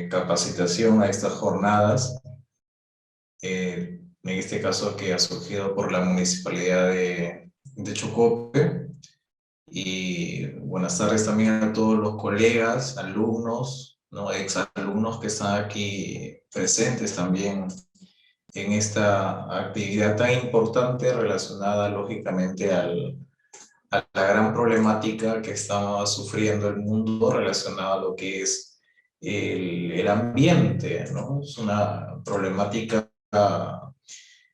capacitación, a estas jornadas, en este caso que ha surgido por la Municipalidad de Chocope. Y buenas tardes también a todos los colegas, alumnos, ¿no? Exalumnos que están aquí presentes también en esta actividad tan importante relacionada lógicamente a la gran problemática que está sufriendo el mundo relacionada a lo que es el ambiente, ¿no? Es una problemática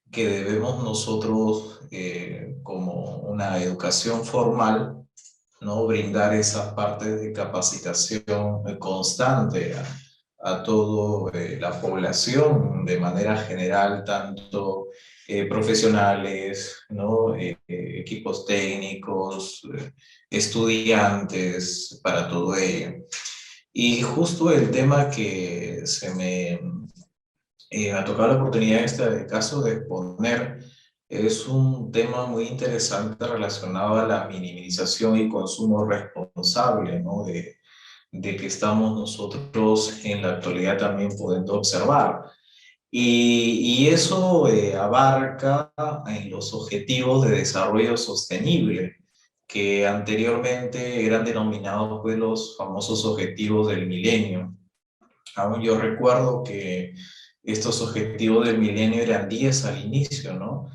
que debemos nosotros, como una educación formal, ¿no? Brindar esas partes de capacitación constante a toda la población de manera general, tanto profesionales, ¿no? Equipos técnicos, estudiantes, para todo ello. Y justo el tema que se me ha tocado la oportunidad en este caso de exponer es un tema muy interesante relacionado a la minimización y consumo responsable, ¿no? De que estamos nosotros en la actualidad también pudiendo observar. Y eso abarca en los objetivos de desarrollo sostenible, que anteriormente eran denominados pues, los famosos objetivos del milenio. Aún yo recuerdo que estos objetivos del milenio eran 10 al inicio, ¿no?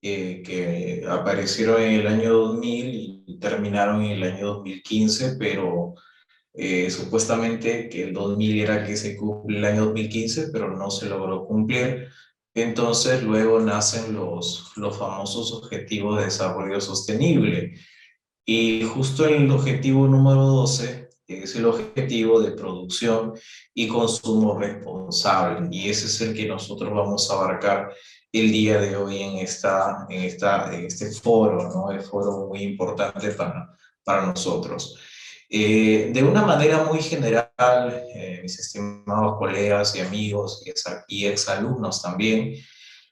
Que aparecieron en el año 2000 y terminaron en el año 2015, pero supuestamente que el 2000 era que se cumple el año 2015, pero no se logró cumplir. Entonces luego nacen los famosos objetivos de desarrollo sostenible. Y justo el objetivo número 12 es el objetivo de producción y consumo responsable. Y ese es el que nosotros vamos a abarcar el día de hoy en este foro, ¿no? El foro muy importante para nosotros. De una manera muy general, mis estimados colegas y amigos y exalumnos también,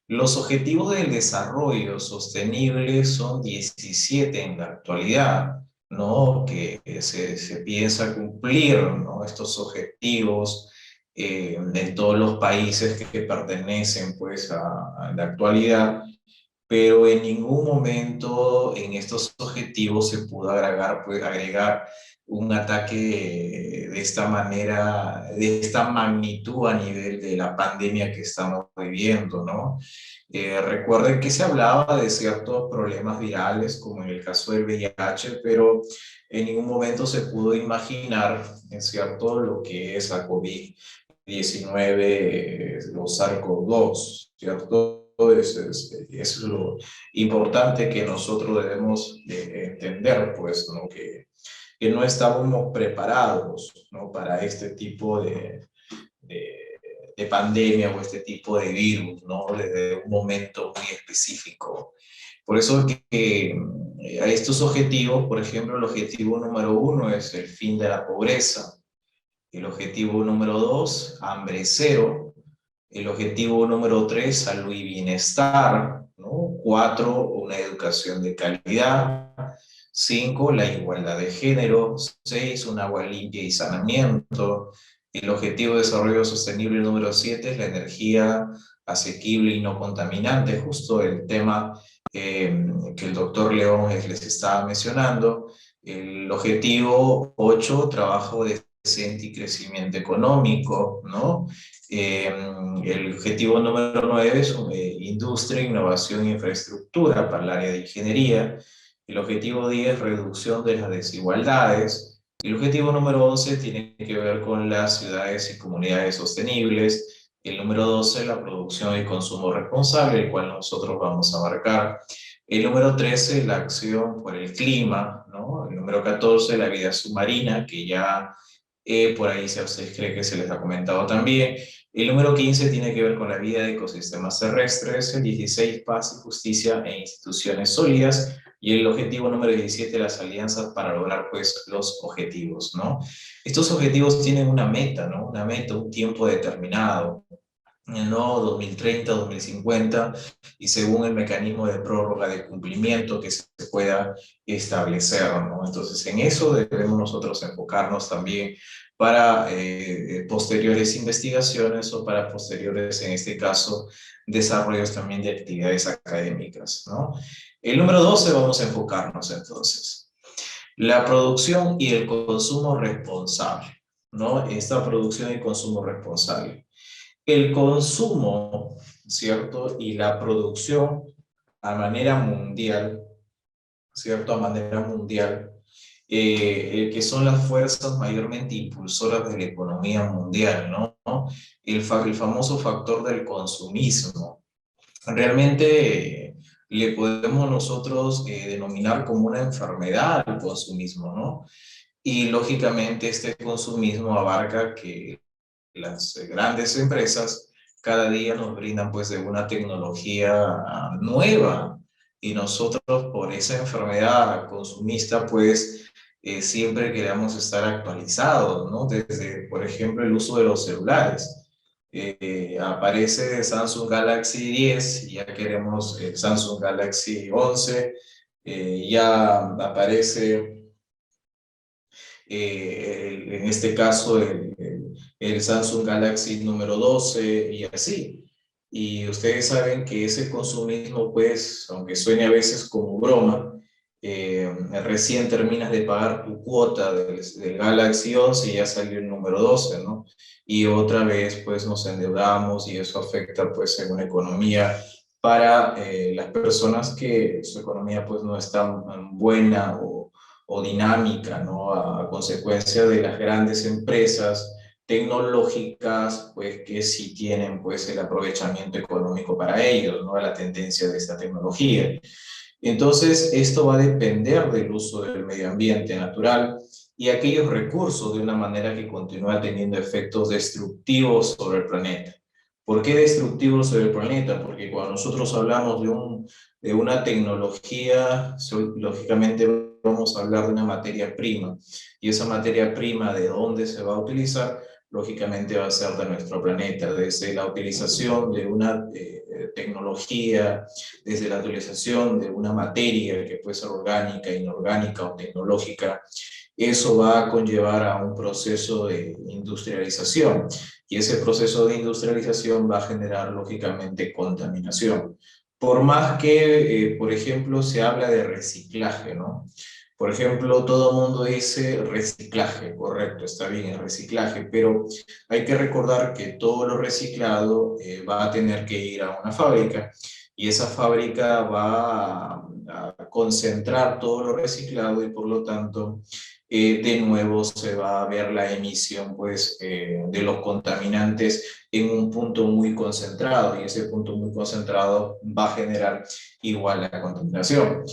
los objetivos del desarrollo sostenible son 17 en la actualidad, ¿no? Que se piensa cumplir, ¿no? Estos objetivos en todos los países que pertenecen pues, a la actualidad, pero en ningún momento en estos objetivos se pudo agregar un ataque de esta manera, de esta magnitud a nivel de la pandemia que estamos viviendo, ¿no? Recuerden que se hablaba de ciertos problemas virales, como en el caso del VIH, pero en ningún momento se pudo imaginar, en cierto, lo que es la COVID-19, los SARS-CoV-2, ¿cierto? Es lo importante que nosotros debemos de entender, pues, ¿no? Que no estábamos preparados, ¿no? Para este tipo de, de pandemia o este tipo de virus, ¿no? Desde un momento muy específico. Por eso que a estos objetivos, por ejemplo, el objetivo número 1 es el fin de la pobreza. El objetivo número 2, hambre cero. El objetivo número 3, salud y bienestar, ¿no? 4, una educación de calidad. 5, la igualdad de género. 6, un agua limpia y saneamiento. El objetivo de desarrollo sostenible número 7 es la energía asequible y no contaminante, justo el tema que el doctor León les estaba mencionando. El objetivo 8, trabajo decente y crecimiento económico, ¿no? El objetivo número 9 es industria, innovación e infraestructura para el área de ingeniería. El objetivo 10, reducción de las desigualdades. El objetivo número 11 tiene que ver con las ciudades y comunidades sostenibles. El número 12, la producción y consumo responsable, el cual nosotros vamos a abarcar. El número 13, la acción por el clima, ¿no? El número 14, la vida submarina, que ya por ahí si a ustedes creen que se les ha comentado también. El número 15 tiene que ver con la vida de ecosistemas terrestres. El 16, paz y justicia e instituciones sólidas. Y el objetivo número 17, las alianzas para lograr pues los objetivos, ¿no? Estos objetivos tienen una meta, ¿no? Una meta, un tiempo determinado, ¿no? 2030, 2050, y según el mecanismo de prórroga de cumplimiento que se pueda establecer, ¿no? Entonces, en eso debemos nosotros enfocarnos también para posteriores investigaciones o para posteriores, en este caso, desarrollos también de actividades académicas, ¿no? El número 12 vamos a enfocarnos entonces. La producción y el consumo responsable, ¿no? Esta producción y consumo responsable. El consumo, ¿cierto? Y la producción a manera mundial, ¿cierto? A manera mundial, que son las fuerzas mayormente impulsoras de la economía mundial, ¿no? El famoso factor del consumismo. Realmente le podemos nosotros denominar como una enfermedad al consumismo, ¿no? Y lógicamente este consumismo abarca que las grandes empresas cada día nos brindan pues de una tecnología nueva y nosotros por esa enfermedad consumista pues siempre queremos estar actualizados, ¿no? Desde, por ejemplo, el uso de los celulares. Aparece Samsung Galaxy 10 y ya queremos el Samsung Galaxy 11, ya aparece en este caso el Samsung Galaxy número 12 y así. Y ustedes saben que ese consumismo, pues, aunque suene a veces como broma, recién terminas de pagar tu cuota del Galaxy 11 y ya salió el número 12, ¿no? Y otra vez, pues, nos endeudamos y eso afecta, pues, en una economía para las personas que su economía, pues, no es tan buena o dinámica, ¿no? A consecuencia de las grandes empresas tecnológicas, pues que sí tienen pues el aprovechamiento económico para ellos, ¿no? La tendencia de esta tecnología. Entonces, esto va a depender del uso del medio ambiente natural y aquellos recursos de una manera que continúa teniendo efectos destructivos sobre el planeta. ¿Por qué destructivos sobre el planeta? Porque cuando nosotros hablamos de una tecnología, lógicamente vamos a hablar de una materia prima. Y esa materia prima, ¿de dónde se va a utilizar? Lógicamente va a ser de nuestro planeta, desde la utilización de una tecnología, desde la utilización de una materia que puede ser orgánica, inorgánica o tecnológica. Eso va a conllevar a un proceso de industrialización y ese proceso de industrialización va a generar lógicamente contaminación. Por más que, por ejemplo, se habla de reciclaje, ¿no? Por ejemplo, todo el mundo dice reciclaje, correcto, está bien el reciclaje, pero hay que recordar que todo lo reciclado va a tener que ir a una fábrica y esa fábrica va a concentrar todo lo reciclado y por lo tanto de nuevo se va a ver la emisión pues, de los contaminantes en un punto muy concentrado y ese punto muy concentrado va a generar igual la contaminación.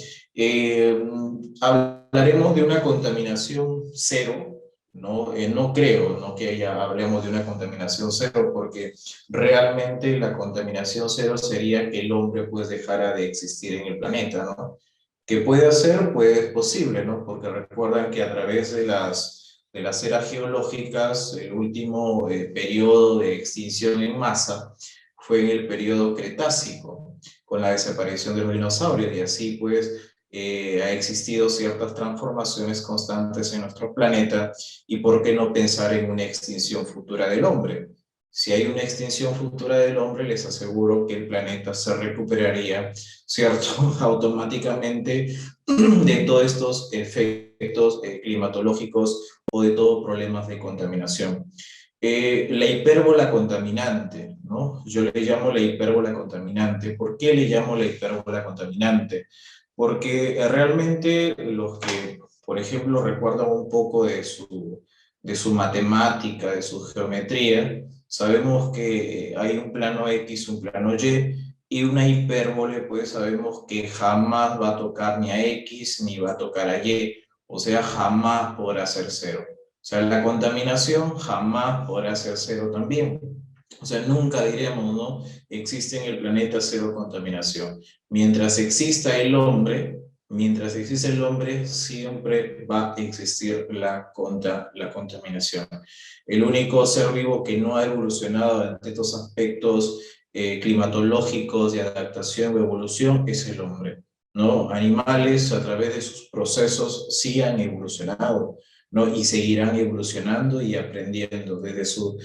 Hablaremos de una contaminación cero, ¿no? No creo, ¿no? Que hablemos de una contaminación cero porque realmente la contaminación cero sería que el hombre pues dejara de existir en el planeta, ¿no? ¿Qué puede hacer? Pues es posible, ¿no? Porque recuerdan que a través de las eras geológicas, el último periodo de extinción en masa fue en el periodo Cretácico, con la desaparición de los dinosaurios, y así pues ha existido ciertas transformaciones constantes en nuestro planeta, y por qué no pensar en una extinción futura del hombre. Si hay una extinción futura del hombre, les aseguro que el planeta se recuperaría, ¿cierto? Automáticamente de todos estos efectos climatológicos o de todos problemas de contaminación. La hipérbola contaminante, ¿no? Yo le llamo la hipérbola contaminante. ¿Por qué le llamo la hipérbola contaminante? Porque realmente los que, por ejemplo, recuerdan un poco de su matemática, de su geometría, sabemos que hay un plano X, un plano y una hipérbole, pues sabemos que jamás va a tocar ni a X ni va a tocar a Y, o sea, jamás podrá ser cero. O sea, la contaminación jamás podrá ser cero también. O sea, nunca diremos, ¿no? Existe en el planeta cero contaminación. Mientras existe el hombre, siempre va a existir la contaminación. El único ser vivo que no ha evolucionado ante estos aspectos climatológicos de adaptación o evolución es el hombre, ¿no? Animales a través de sus procesos sí han evolucionado, ¿no? Y seguirán evolucionando y aprendiendo desde su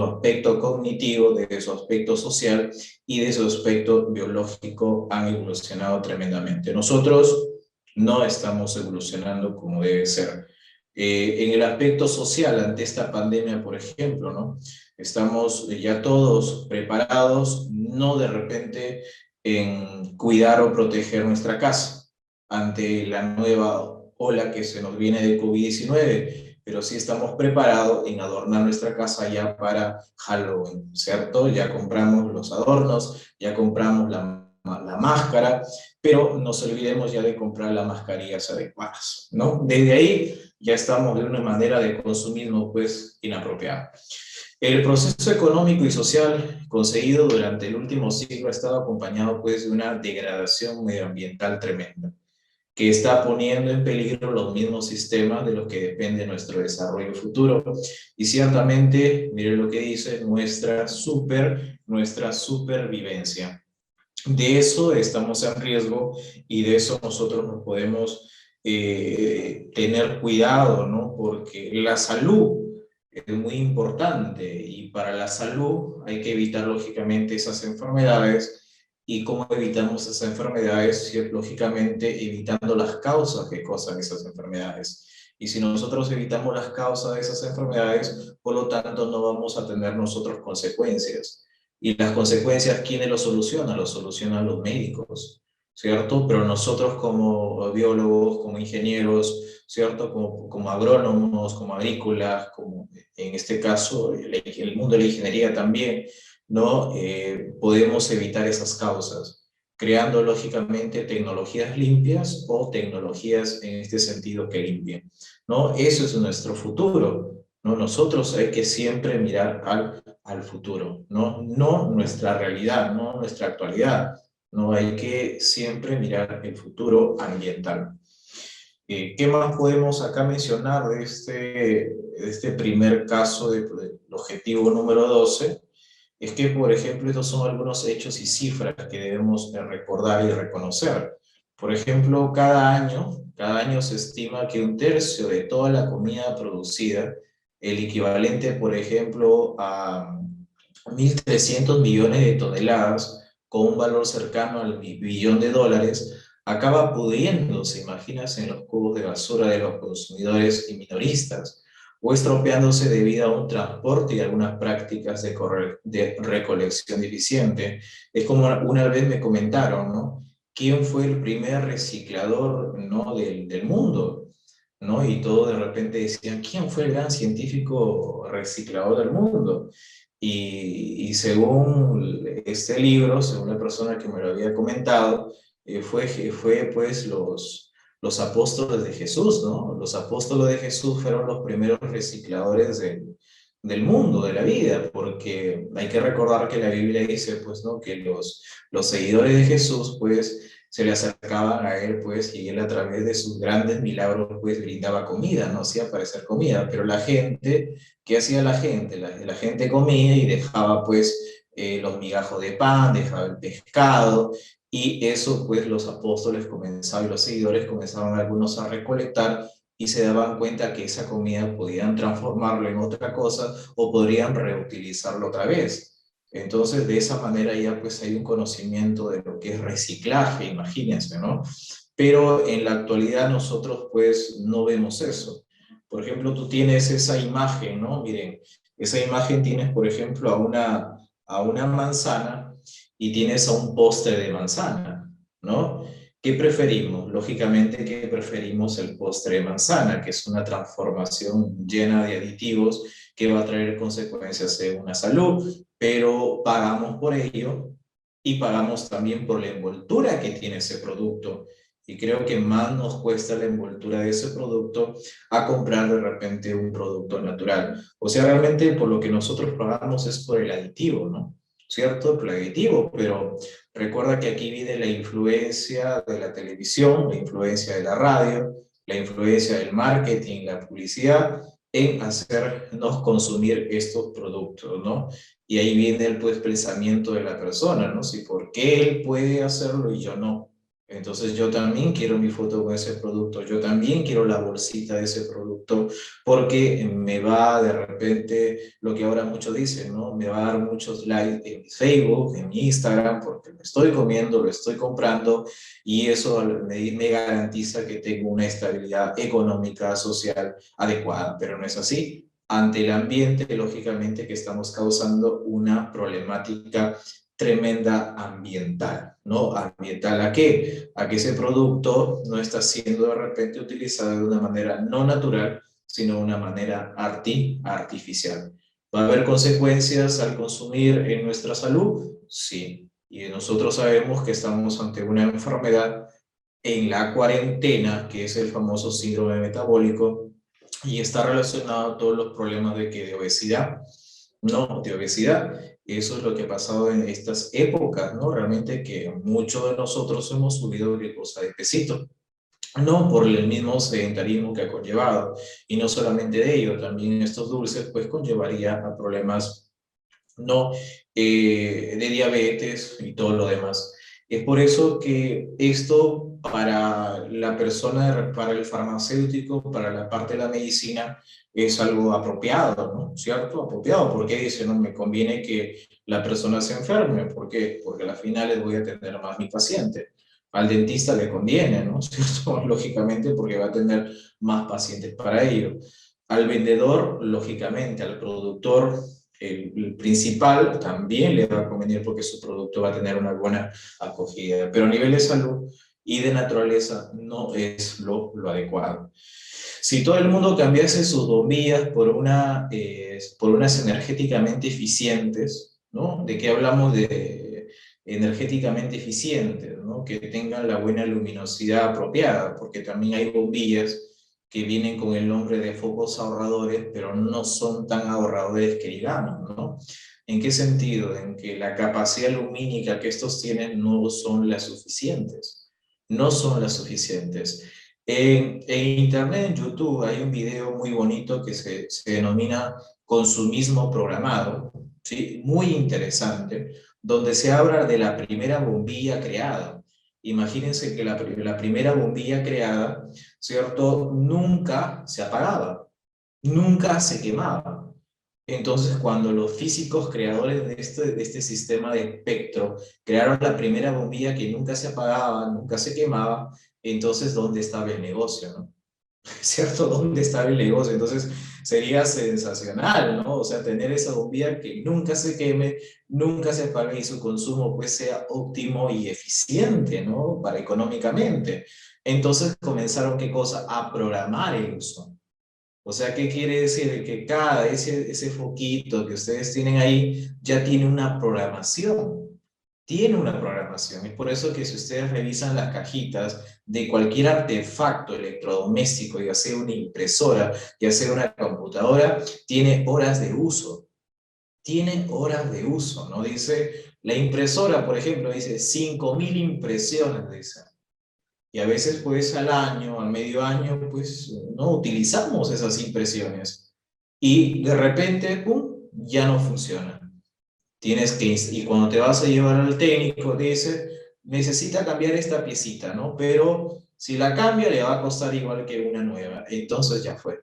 aspecto cognitivo, desde su aspecto social y desde su aspecto biológico han evolucionado tremendamente. Nosotros no estamos evolucionando como debe ser. En el aspecto social, ante esta pandemia, por ejemplo, ¿no? Estamos ya todos preparados, no de repente en cuidar o proteger nuestra casa ante la nueva ola que se nos viene de COVID-19, pero sí estamos preparados en adornar nuestra casa ya para Halloween, ¿cierto? Ya compramos los adornos, ya compramos la máscara, pero no nos olvidemos ya de comprar las mascarillas adecuadas, ¿no? Desde ahí ya estamos de una manera de consumismo pues inapropiada. El proceso económico y social conseguido durante el último siglo ha estado acompañado pues de una degradación medioambiental tremenda, que está poniendo en peligro los mismos sistemas de los que depende nuestro desarrollo futuro. Y ciertamente, mire lo que dice, nuestra supervivencia. De eso estamos en riesgo y de eso nosotros nos podemos tener cuidado, ¿no? Porque la salud es muy importante y para la salud hay que evitar lógicamente esas enfermedades. ¿Y cómo evitamos esas enfermedades? Sí, lógicamente evitando las causas que causan esas enfermedades. Y si nosotros evitamos las causas de esas enfermedades, por lo tanto no vamos a tener nosotros consecuencias. Y las consecuencias, ¿quiénes lo solucionan? Lo solucionan los médicos, ¿cierto? Pero nosotros como biólogos, como ingenieros, ¿cierto? Como agrónomos, como agrícolas, como en este caso el mundo de la ingeniería también, ¿no? Podemos evitar esas causas, creando lógicamente tecnologías limpias o tecnologías en este sentido que limpien, ¿no? Eso es nuestro futuro, ¿no? Nosotros hay que siempre mirar al futuro, ¿no? No nuestra realidad, no nuestra actualidad, no hay que siempre mirar el futuro ambiental. ¿Qué más podemos acá mencionar de este primer caso del objetivo número 12? Es que, por ejemplo, estos son algunos hechos y cifras que debemos de recordar y reconocer. Por ejemplo, cada año se estima que un tercio de toda la comida producida, el equivalente, por ejemplo, a 1.300 millones de toneladas, con un valor cercano al billón de dólares, acaba pudriéndose, imagínense, en los cubos de basura de los consumidores y minoristas, o estropeándose debido a un transporte y algunas prácticas de recolección deficiente. Es como una vez me comentaron, ¿no? ¿Quién fue el primer reciclador, ¿no? del mundo? ¿No? Y todos de repente decían, ¿quién fue el gran científico reciclador del mundo? Y según este libro, según la persona que me lo había comentado, fue pues los apóstoles de Jesús, ¿no? Los apóstoles de Jesús fueron los primeros recicladores del mundo, de la vida, porque hay que recordar que la Biblia dice, pues, ¿no? Que los seguidores de Jesús, pues, se le acercaban a él, pues, y él a través de sus grandes milagros, pues, brindaba comida, no hacía aparecer comida, pero la gente, ¿qué hacía la gente? La gente comía y dejaba, pues, los migajos de pan, dejaba el pescado, y eso, pues, los apóstoles comenzaban, y los seguidores comenzaban algunos a recolectar, y se daban cuenta que esa comida podían transformarlo en otra cosa o podrían reutilizarlo otra vez. Entonces, de esa manera ya pues hay un conocimiento de lo que es reciclaje, imagínense, ¿no? Pero en la actualidad nosotros pues no vemos eso. Por ejemplo, tú tienes esa imagen, ¿no? Miren, esa imagen tienes, por ejemplo, a una manzana y tienes a un postre de manzana, ¿no? ¿Qué preferimos? Lógicamente que preferimos el postre de manzana, que es una transformación llena de aditivos que va a traer consecuencias en una salud, pero pagamos por ello y pagamos también por la envoltura que tiene ese producto. Y creo que más nos cuesta la envoltura de ese producto a comprar de repente un producto natural. O sea, realmente por lo que nosotros pagamos es por el aditivo, ¿no? ¿Cierto? Por el aditivo, pero recuerda que aquí viene la influencia de la televisión, la influencia de la radio, la influencia del marketing, la publicidad, en hacernos consumir estos productos, ¿no? Y ahí viene el pues, pensamiento de la persona, ¿no? Si por qué él puede hacerlo y yo no, Entonces yo también quiero mi foto con ese producto, yo también quiero la bolsita de ese producto, porque me va de repente, lo que ahora muchos dicen, ¿no? Me va a dar muchos likes en mi Facebook, en mi Instagram, porque lo estoy comiendo, lo estoy comprando, y eso me garantiza que tengo una estabilidad económica, social adecuada, pero no es así. Ante el ambiente, lógicamente que estamos causando una problemática tremenda ambiental, ¿no? ¿Ambiental a qué? A que ese producto no está siendo de repente utilizado de una manera no natural, sino de una manera artificial. ¿Va a haber consecuencias al consumir en nuestra salud? Sí. Y nosotros sabemos que estamos ante una enfermedad en la cuarentena, que es el famoso síndrome metabólico, y está relacionado a todos los problemas de obesidad, ¿no? De obesidad. Eso es lo que ha pasado en estas épocas, ¿no? Realmente que muchos de nosotros hemos subido glucosa de pesito, no por el mismo sedentarismo que ha conllevado. Y no solamente de ello, también estos dulces pues conllevaría a problemas no de diabetes y todo lo demás. Es por eso que esto para la persona, para el farmacéutico, para la parte de la medicina, es algo apropiado, ¿no? ¿Cierto? Apropiado, porque dice, no me conviene que la persona se enferme. ¿Por qué? Porque al final les voy a atender más mi paciente. Al dentista le conviene, ¿no? ¿Cierto? Lógicamente, porque va a tener más pacientes para ello. Al vendedor, lógicamente, al productor, el principal también le va a convenir porque su producto va a tener una buena acogida, pero a nivel de salud y de naturaleza no es lo adecuado. Si todo el mundo cambiase sus bombillas por unas energéticamente eficientes, ¿no? ¿De qué hablamos de energéticamente eficientes, ¿no? Que tengan la buena luminosidad apropiada, porque también hay bombillas que vienen con el nombre de focos ahorradores, pero no son tan ahorradores que digamos, ¿no? ¿En qué sentido? En que la capacidad lumínica que estos tienen no son las suficientes. No son las suficientes. En Internet, en YouTube, hay un video muy bonito que se denomina Consumismo Programado, ¿sí? Muy interesante, donde se habla de la primera bombilla creada. Imagínense que la primera bombilla creada, ¿cierto? Nunca se apagaba, nunca se quemaba. Entonces, cuando los físicos creadores de este sistema de espectro crearon la primera bombilla que nunca se apagaba, nunca se quemaba, entonces, ¿dónde estaba el negocio, no? ¿Cierto? ¿Dónde estaba el negocio? Entonces, sería sensacional, ¿no? O sea, tener esa bombilla que nunca se queme, nunca se apague y su consumo pues sea óptimo y eficiente, ¿no? Para económicamente. Entonces, comenzaron, ¿qué cosa? A programar el uso. O sea, ¿qué quiere decir? Que ese foquito que ustedes tienen ahí ya tiene una programación. Tiene una programación. Es por eso que si ustedes revisan las cajitas de cualquier artefacto electrodoméstico, ya sea una impresora, ya sea una computadora, tiene horas de uso. Tiene horas de uso, ¿no? Dice, la impresora, por ejemplo, dice 5.000 impresiones, dice. Y a veces, pues, al año, al medio año, pues, no utilizamos esas impresiones. Y de repente, ¡pum!, ya no funciona. Tienes que, y cuando te vas a llevar al técnico, te dice, necesita cambiar esta piecita, ¿no? Pero si la cambia, le va a costar igual que una nueva. Entonces ya fue.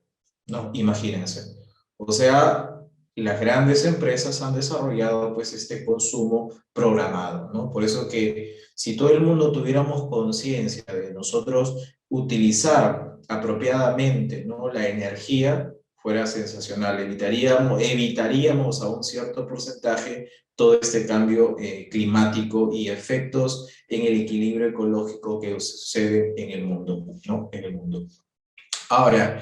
No, imagínense. O sea, las grandes empresas han desarrollado pues este consumo programado, ¿no? Por eso que si todo el mundo tuviéramos conciencia de nosotros utilizar apropiadamente, ¿no?, la energía, fuera sensacional. Evitaríamos a un cierto porcentaje todo este cambio climático y efectos en el equilibrio ecológico que sucede en el mundo, ¿no? En el mundo. Ahora,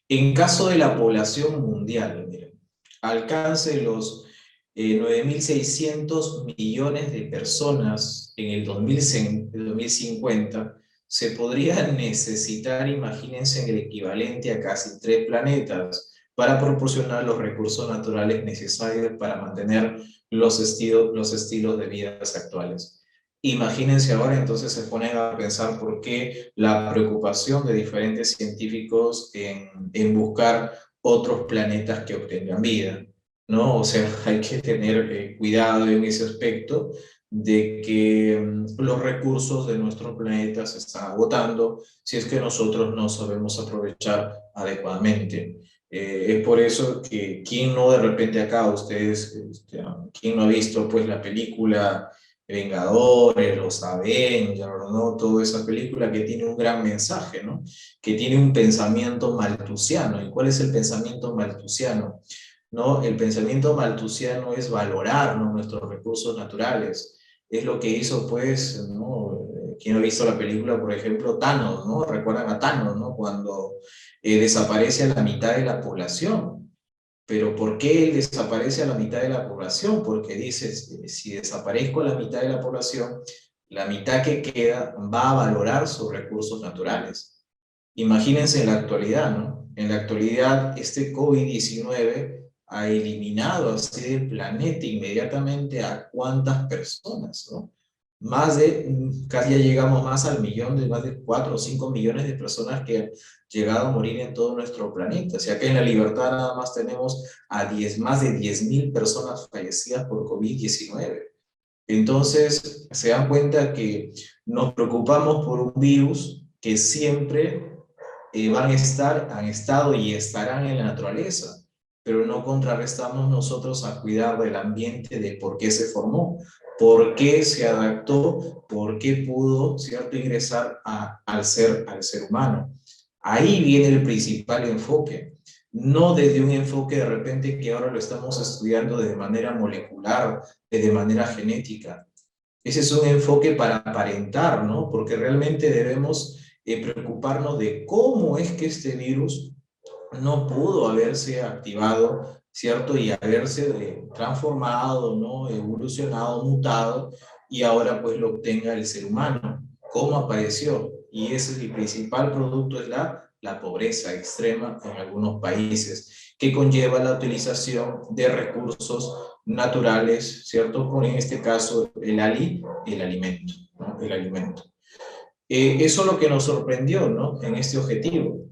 en caso de la población mundial, miren, alcance los 9.600 millones de personas en el 2050, se podría necesitar, imagínense, el equivalente a casi 3 planetas para proporcionar los recursos naturales necesarios para mantener los estilos de vida actuales. Imagínense ahora, entonces se ponen a pensar por qué la preocupación de diferentes científicos en buscar otros planetas que obtengan vida, ¿no? O sea, hay que tener cuidado en ese aspecto de que los recursos de nuestro planeta se están agotando si es que nosotros no sabemos aprovechar adecuadamente. Es por eso que quien no de repente acá, ustedes, quien no ha visto pues la película Vengadores, los Avengers, ¿no? Toda esa película que tiene un gran mensaje, ¿no? Que tiene un pensamiento maltusiano. ¿Y cuál es el pensamiento maltusiano? ¿No? El pensamiento maltusiano es valorar, ¿no? Nuestros recursos naturales. Es lo que hizo, pues, ¿no? Quien ha visto la película, por ejemplo, Thanos, ¿no? Recuerdan a Thanos, ¿no? Cuando desaparece a la mitad de la población. Pero ¿por qué él desaparece a la mitad de la población? Porque dice, si desaparezco a la mitad de la población, la mitad que queda va a valorar sus recursos naturales. Imagínense en la actualidad, ¿no? En la actualidad, este COVID-19 ha eliminado así del planeta inmediatamente a cuántas personas, ¿no? Más de, casi ya llegamos más al millón, de más de 4 o 5 millones de personas que han llegado a morir en todo nuestro planeta. O sea que en La Libertad nada más tenemos a 10, más de 10.000 personas fallecidas por COVID-19. Entonces, se dan cuenta que nos preocupamos por un virus que siempre van a estar, han estado y estarán en la naturaleza, pero no contrarrestamos nosotros a cuidar del ambiente, de por qué se formó, por qué se adaptó, por qué pudo, ¿cierto?, ingresar al ser humano. Ahí viene el principal enfoque, no desde un enfoque de repente que ahora lo estamos estudiando de manera molecular, de manera genética. Ese es un enfoque para aparentar, ¿no? Porque realmente debemos preocuparnos de cómo es que este virus no pudo haberse activado, ¿cierto? Y haberse transformado, ¿no? Evolucionado, mutado, y ahora pues lo obtenga el ser humano. ¿Cómo apareció? Y ese es el principal producto, es la pobreza extrema en algunos países, que conlleva la utilización de recursos naturales, ¿cierto? Como en este caso el alimento, ¿no? El alimento. Eso es lo que nos sorprendió, ¿no? En este objetivo.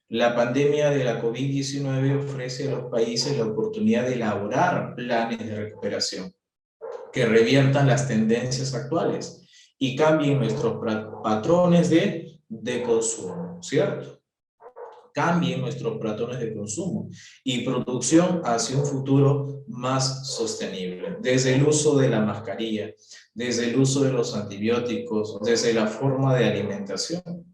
La pandemia de la COVID-19 ofrece a los países la oportunidad de elaborar planes de recuperación que reviertan las tendencias actuales y cambien nuestros patrones de consumo, ¿cierto? Cambien nuestros patrones de consumo y producción hacia un futuro más sostenible, desde el uso de la mascarilla, desde el uso de los antibióticos, desde la forma de alimentación.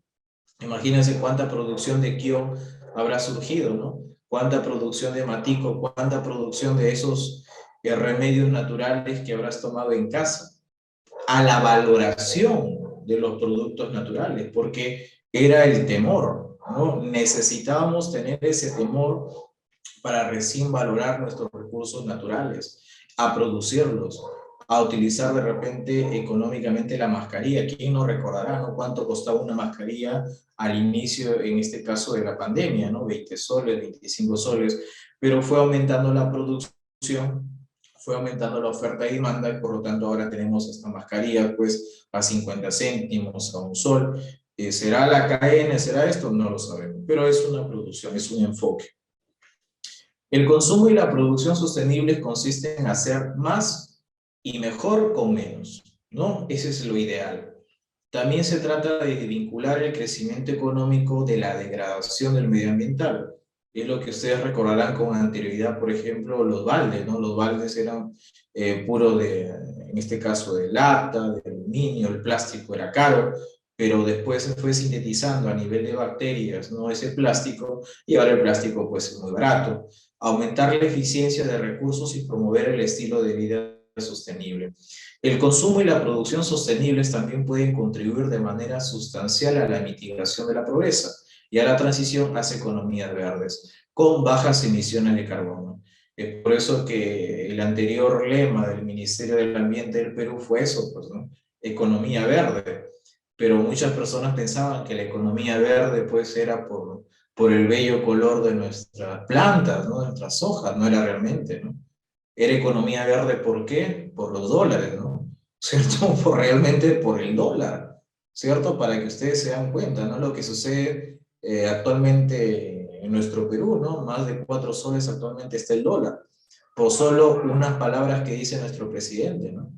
Imagínense cuánta producción de Kion habrá surgido, ¿no? Cuánta producción de Matico, cuánta producción de esos remedios naturales que habrás tomado en casa, a la valoración de los productos naturales, porque era el temor, ¿no? Necesitábamos tener ese temor para recién valorar nuestros recursos naturales, a producirlos, a utilizar de repente económicamente la mascarilla. ¿Quién no recordará, no? Cuánto costaba una mascarilla al inicio, en este caso de la pandemia, ¿no? 20 soles, 25 soles, pero fue aumentando la producción, fue aumentando la oferta y demanda, y por lo tanto ahora tenemos esta mascarilla pues a 50 céntimos, a un sol. ¿Será la KN? ¿Será esto? No lo sabemos, pero es una producción, es un enfoque. El consumo y la producción sostenibles consisten en hacer más y mejor con menos, ¿no? Ese es lo ideal. También se trata de vincular el crecimiento económico de la degradación del medio ambiental. Es lo que ustedes recordarán con anterioridad, por ejemplo, los baldes, ¿no? Los baldes eran puros de, en este caso, de lata, de aluminio, el plástico era caro, pero después se fue sintetizando a nivel de bacterias, ¿no? Ese plástico, y ahora el plástico pues es muy barato. Aumentar la eficiencia de recursos y promover el estilo de vida sostenible. El consumo y la producción sostenibles también pueden contribuir de manera sustancial a la mitigación de la pobreza y a la transición hacia economías verdes, con bajas emisiones de carbono. Es por eso que el anterior lema del Ministerio del Ambiente del Perú fue eso, pues, ¿no? Economía verde. Pero muchas personas pensaban que la economía verde pues era por el bello color de nuestras plantas, ¿no? De nuestras hojas, no era realmente, ¿no? Era economía verde, ¿por qué? Por los dólares, ¿no? ¿Cierto? Realmente por el dólar, ¿cierto? Para que ustedes se den cuenta, ¿no? Lo que sucede actualmente en nuestro Perú, ¿no? Más de 4 soles actualmente está el dólar, por solo unas palabras que dice nuestro presidente, ¿no?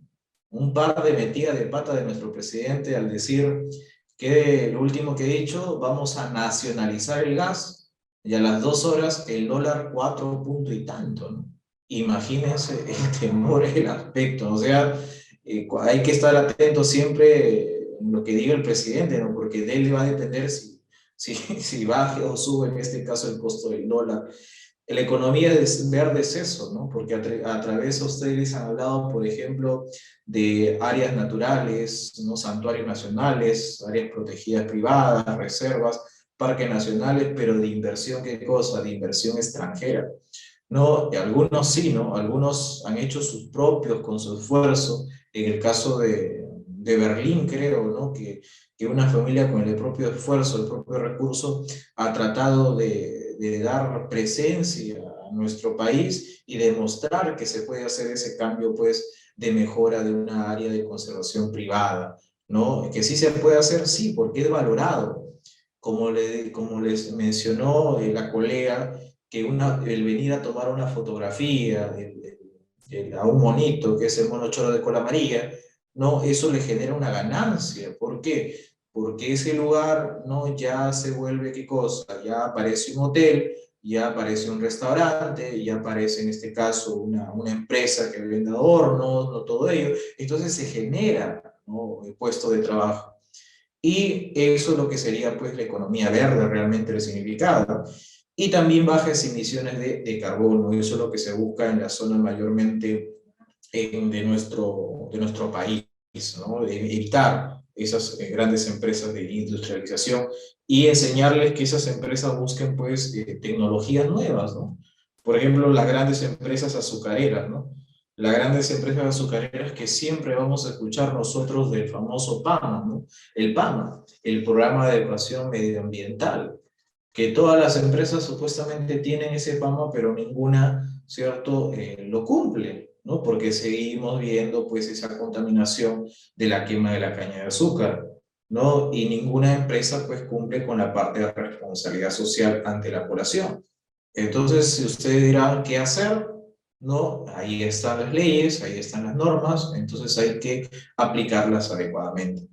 un par de metidas de pata de nuestro presidente al decir que lo último que he dicho, vamos a nacionalizar el gas y a las 2 horas el dólar 4 punto y tanto, ¿no? Imagínense el temor, el aspecto, o sea, hay que estar atento siempre en lo que diga el presidente, ¿no? Porque de él va a depender si baje o sube en este caso el costo del dólar. La economía verde es eso, ¿no? Porque a través de ustedes han hablado, por ejemplo, de áreas naturales, ¿no? Santuarios nacionales, áreas protegidas privadas, reservas, parques nacionales, pero de inversión, ¿qué cosa? De inversión extranjera. No, y algunos sí, ¿no? Algunos han hecho sus propios con su esfuerzo. En el caso de Berlín, creo, ¿no? Que una familia con el propio esfuerzo, el propio recurso, ha tratado de dar presencia a nuestro país y demostrar que se puede hacer ese cambio, pues, de mejora de una área de conservación privada, ¿no? Que sí se puede hacer, sí, porque es valorado. Como les mencionó la colega, que el venir a tomar una fotografía a un monito, que es el mono choro de cola amarilla, ¿no? Eso le genera una ganancia. ¿Por qué? Porque ese lugar, ¿no? Ya se vuelve, ¿qué cosa? Ya aparece un hotel, ya aparece un restaurante, ya aparece en este caso una empresa que vende hornos, ¿no? Todo ello. Entonces se genera, ¿no? El puesto de trabajo. Y eso es lo que sería pues la economía verde, realmente el significado. Y también bajas emisiones de carbono, y eso es lo que se busca en la zona mayormente de nuestro país, ¿no? De evitar esas grandes empresas de industrialización y enseñarles que esas empresas busquen pues tecnologías nuevas, ¿no? Por ejemplo, las grandes empresas azucareras, ¿no? Las grandes empresas azucareras que siempre vamos a escuchar nosotros del famoso PAMA, ¿no? El PAMA, el Programa de Adecuación Medioambiental, que todas las empresas supuestamente tienen ese PAMA, pero ninguna, ¿cierto?, lo cumple, ¿no? Porque seguimos viendo, pues, esa contaminación de la quema de la caña de azúcar, ¿no? Y ninguna empresa, pues, cumple con la parte de responsabilidad social ante la población. Entonces, si ustedes dirán qué hacer, ¿no? Ahí están las leyes, ahí están las normas, entonces hay que aplicarlas adecuadamente.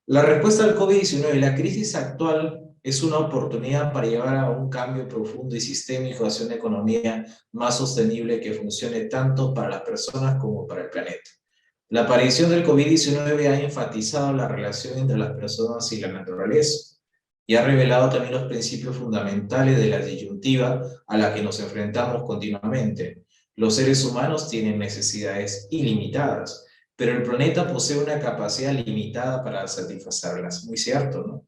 La respuesta al COVID-19, la crisis actual es una oportunidad para llevar a un cambio profundo y sistémico hacia una economía más sostenible que funcione tanto para las personas como para el planeta. La aparición del COVID-19 ha enfatizado la relación entre las personas y la naturaleza y ha revelado también los principios fundamentales de la disyuntiva a la que nos enfrentamos continuamente. Los seres humanos tienen necesidades ilimitadas, pero el planeta posee una capacidad limitada para satisfacerlas. Muy cierto, ¿no?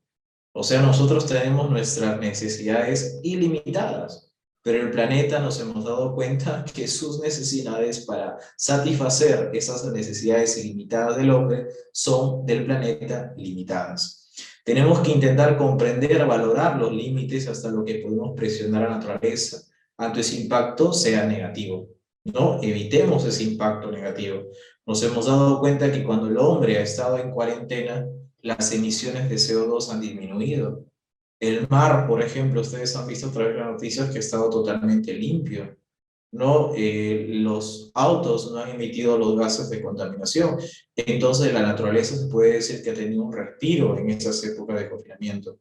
O sea, nosotros tenemos nuestras necesidades ilimitadas, pero el planeta nos hemos dado cuenta que sus necesidades para satisfacer esas necesidades ilimitadas del hombre son del planeta limitadas. Tenemos que intentar comprender, valorar los límites hasta lo que podemos presionar a la naturaleza, ante ese impacto sea negativo. No evitemos ese impacto negativo. Nos hemos dado cuenta que cuando el hombre ha estado en cuarentena, las emisiones de CO2 han disminuido. El mar, por ejemplo, ustedes han visto a través de las noticias que ha estado totalmente limpio, ¿no? Los autos no han emitido los gases de contaminación. Entonces, la naturaleza se puede decir que ha tenido un respiro en estas épocas de confinamiento.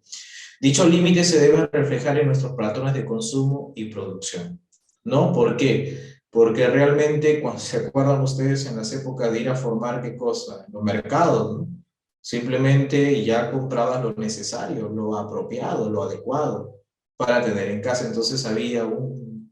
Dichos límites se deben reflejar en nuestros patrones de consumo y producción, ¿no? ¿Por qué? Porque realmente, cuando se acuerdan ustedes en las épocas de ir a formar, ¿qué cosa? En los mercados, ¿no? Simplemente ya compraban lo necesario, lo apropiado, lo adecuado para tener en casa. Entonces había un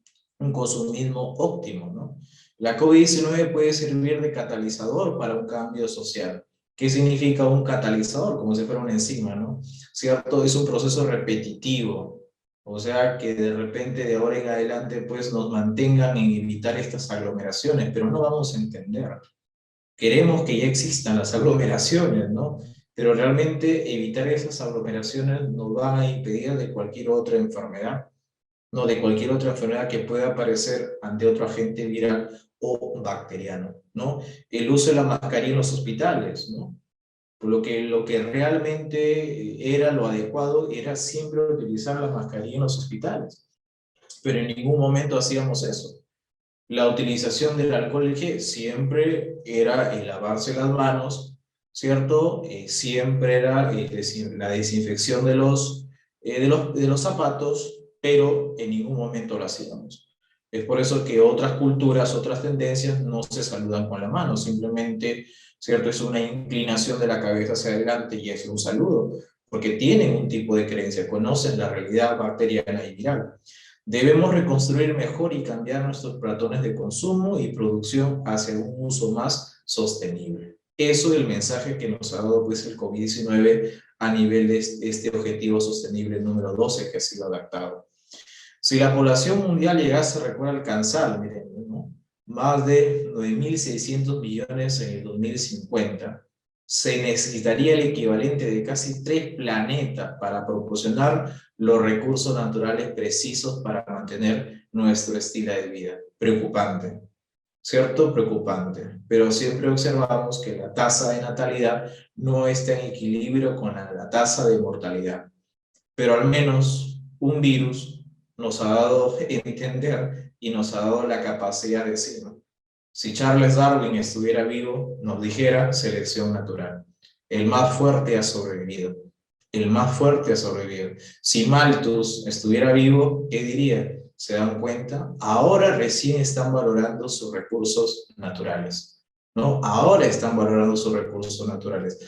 consumismo óptimo, ¿no? La COVID-19 puede servir de catalizador para un cambio social. ¿Qué significa un catalizador? Como si fuera una enzima, ¿no? ¿Cierto? Es un proceso repetitivo. O sea, que de repente de ahora en adelante pues nos mantengan en evitar estas aglomeraciones, pero no vamos a entender. Queremos que ya existan las aglomeraciones, ¿no? Pero realmente evitar esas aglomeraciones nos va a impedir de cualquier otra enfermedad, no de cualquier otra enfermedad que pueda aparecer ante otro agente viral o bacteriano, ¿no? El uso de la mascarilla en los hospitales, ¿no? Por lo que realmente era lo adecuado era siempre utilizar la mascarilla en los hospitales, pero en ningún momento hacíamos eso. La utilización del alcohol en gel siempre era el lavarse las manos, ¿cierto? Siempre era la desinfección de los zapatos, pero en ningún momento lo hacíamos. Es por eso que otras culturas, otras tendencias no se saludan con la mano, simplemente, ¿cierto? Es una inclinación de la cabeza hacia adelante y es un saludo, porque tienen un tipo de creencia, conocen la realidad bacteriana y viral. Debemos reconstruir mejor y cambiar nuestros patrones de consumo y producción hacia un uso más sostenible. Eso es el mensaje que nos ha dado pues, el COVID-19 a nivel de este objetivo sostenible número 12 que ha sido adaptado. Si la población mundial llegase a recuerda alcanzar, miren, ¿no? Más de 9.600 millones en el 2050, se necesitaría el equivalente de casi 3 planetas para proporcionar los recursos naturales precisos para mantener nuestro estilo de vida. Preocupante, ¿cierto? Preocupante. Pero siempre observamos que la tasa de natalidad no está en equilibrio con la tasa de mortalidad. Pero al menos un virus nos ha dado a entender y nos ha dado la capacidad de decirlo. Si Charles Darwin estuviera vivo, nos dijera selección natural. El más fuerte ha sobrevivido. El más fuerte ha sobrevivido. Si Malthus estuviera vivo, ¿qué diría? ¿Se dan cuenta? Ahora recién están valorando sus recursos naturales. ¿No? Ahora están valorando sus recursos naturales.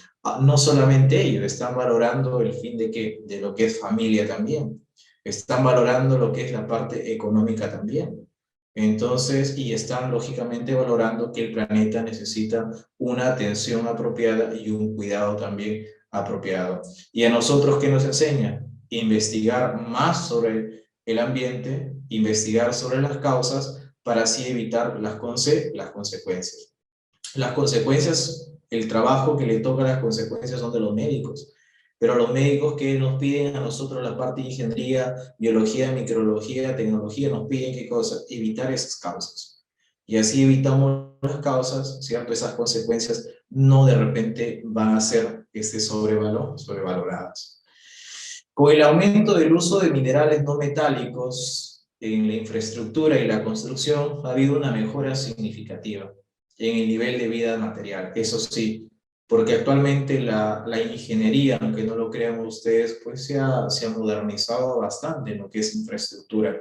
No solamente ellos, están valorando el fin de, qué, de lo que es familia también. Están valorando lo que es la parte económica también. Entonces, y están lógicamente valorando que el planeta necesita una atención apropiada y un cuidado también apropiado. ¿Y a nosotros qué nos enseña? Investigar más sobre el ambiente, investigar sobre las causas para así evitar las consecuencias. Las consecuencias, el trabajo que le toca a las consecuencias son de los médicos, pero los médicos que nos piden a nosotros la parte de ingeniería, biología, microbiología, tecnología, nos piden qué cosas, evitar esas causas. Y así evitamos las causas, ¿cierto? Esas consecuencias no de repente van a ser sobrevaloradas. Con el aumento del uso de minerales no metálicos en la infraestructura y la construcción, ha habido una mejora significativa en el nivel de vida material. Eso sí, porque actualmente la ingeniería, aunque no lo crean ustedes, pues se ha modernizado bastante en lo que es infraestructura.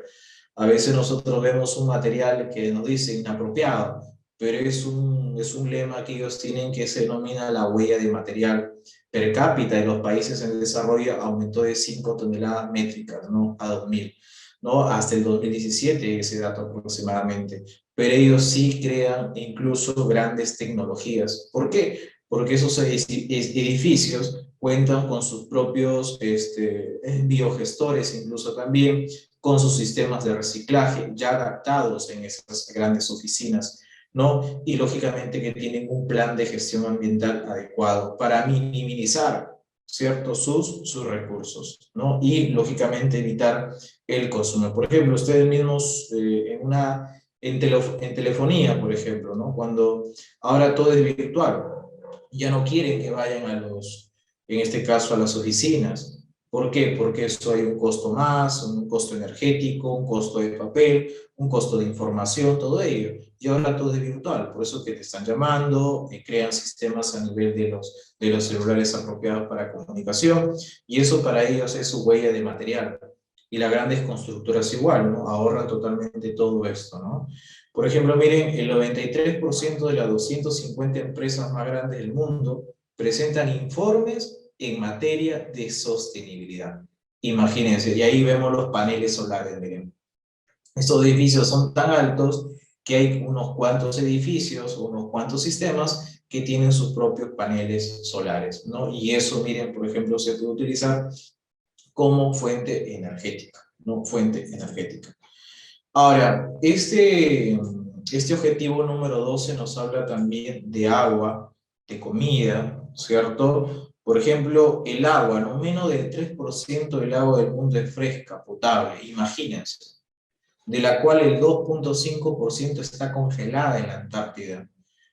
A veces nosotros vemos un material que nos dice inapropiado, pero es un lema que ellos tienen que se denomina la huella de material per cápita de los países en desarrollo aumentó de 5 toneladas métricas, ¿no? A 2000, ¿no? Hasta el 2017 ese dato aproximadamente. Pero ellos sí crean incluso grandes tecnologías. ¿Por qué? Porque esos edificios cuentan con sus propios biogestores, incluso también con sus sistemas de reciclaje ya adaptados en esas grandes oficinas, ¿no? Y lógicamente que tienen un plan de gestión ambiental adecuado para minimizar, ¿cierto? Sus recursos, ¿no? Y lógicamente evitar el consumo. Por ejemplo, ustedes mismos en telefonía, por ejemplo, ¿no? Cuando ahora todo es virtual, ya no quieren que vayan en este caso, a las oficinas. ¿Por qué? Porque eso hay un costo más, un costo energético, un costo de papel, un costo de información, todo ello. Y ahora todo es virtual, por eso que te están llamando, crean sistemas a nivel de los celulares apropiados para comunicación, y eso para ellos es su huella de material. Y las grandes constructoras igual, ¿no? Ahorran totalmente todo esto, ¿no? Por ejemplo, miren, el 93% de las 250 empresas más grandes del mundo presentan informes en materia de sostenibilidad. Imagínense, y ahí vemos los paneles solares, miren. Estos edificios son tan altos que hay unos cuantos edificios, unos cuantos sistemas que tienen sus propios paneles solares, ¿no? Y eso, miren, por ejemplo, se puede utilizar como fuente energética, ¿no? Fuente energética. Ahora, este objetivo número 12 nos habla también de agua, de comida, ¿cierto? Por ejemplo, el agua, no menos del 3% del agua del mundo es fresca, potable, imagínense, de la cual el 2,5% está congelada en la Antártida,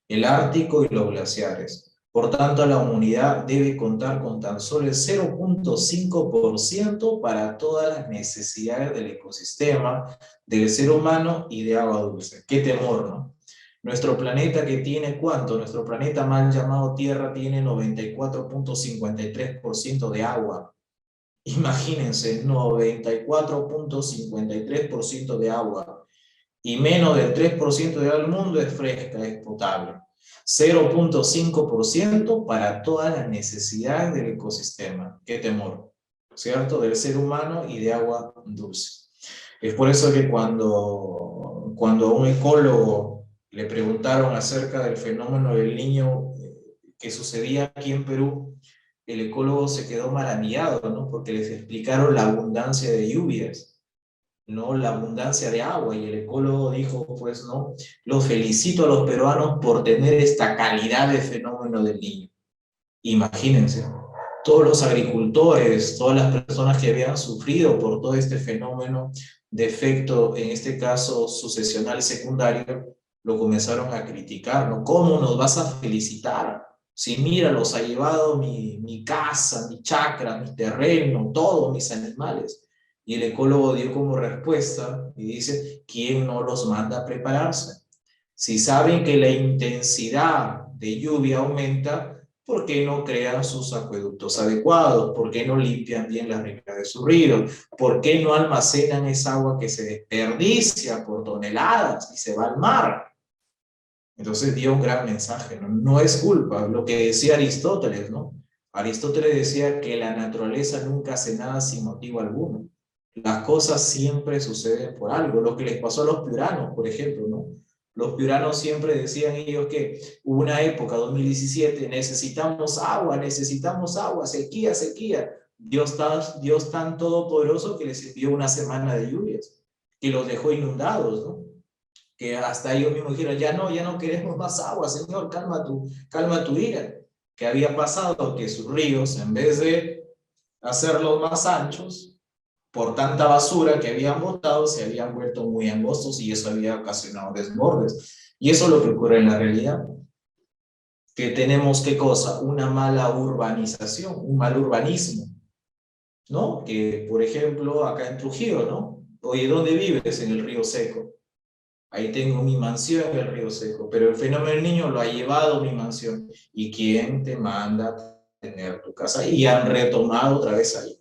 el Ártico y los glaciares. Por tanto, la humanidad debe contar con tan solo el 0,5% para todas las necesidades del ecosistema, del ser humano y de agua dulce. Qué temor, ¿no? Nuestro planeta que tiene ¿cuánto? Nuestro planeta mal llamado Tierra tiene 94,53% de agua. Imagínense, 94,53% de agua y menos del 3% del mundo es fresca, es potable. 0,5% para todas las necesidades del ecosistema. Qué temor, ¿cierto? Del ser humano y de agua dulce. Es por eso que cuando a un ecólogo le preguntaron acerca del fenómeno del Niño que sucedía aquí en Perú, el ecólogo se quedó maravillado, ¿no? Porque les explicaron la abundancia de lluvias, ¿no? La abundancia de agua, y el ecólogo dijo, pues, ¿no? Los felicito a los peruanos por tener esta calidad de fenómeno del Niño. Imagínense, todos los agricultores, todas las personas que habían sufrido por todo este fenómeno de efecto, en este caso sucesional secundario, lo comenzaron a criticar, ¿no? ¿Cómo nos vas a felicitar? Si mira, los ha llevado mi casa, mi chacra, mi terreno, todos mis animales. Y el ecólogo dio como respuesta y dice, ¿quién no los manda a prepararse? Si saben que la intensidad de lluvia aumenta, ¿por qué no crean sus acueductos adecuados? ¿Por qué no limpian bien las ricas de sus ríos? ¿Por qué no almacenan esa agua que se desperdicia por toneladas y se va al mar? Entonces dio un gran mensaje, ¿no? No es culpa, lo que decía Aristóteles, ¿no? Aristóteles decía que la naturaleza nunca hace nada sin motivo alguno. Las cosas siempre suceden por algo. Lo que les pasó a los piuranos, por ejemplo, ¿no? Los piuranos siempre decían ellos que hubo una época, 2017, necesitamos agua, sequía, sequía. Dios tan todopoderoso que les envió una semana de lluvias, que los dejó inundados, ¿no? Que hasta ellos mismos dijeron, ya no queremos más agua, Señor, calma tu ira. ¿Qué había pasado? Que sus ríos, en vez de hacerlos más anchos, por tanta basura que habían botado, se habían vuelto muy angostos y eso había ocasionado desbordes. Y eso es lo que ocurre en la realidad. Que tenemos, ¿qué cosa? Una mala urbanización, un mal urbanismo, ¿no? Que, por ejemplo, acá en Trujillo, ¿no? Oye, ¿dónde vives? En el Río Seco. Ahí tengo mi mansión en el Río Seco, pero el fenómeno del Niño lo ha llevado mi mansión. ¿Y quién te manda a tener tu casa? Y han retomado otra vez ahí.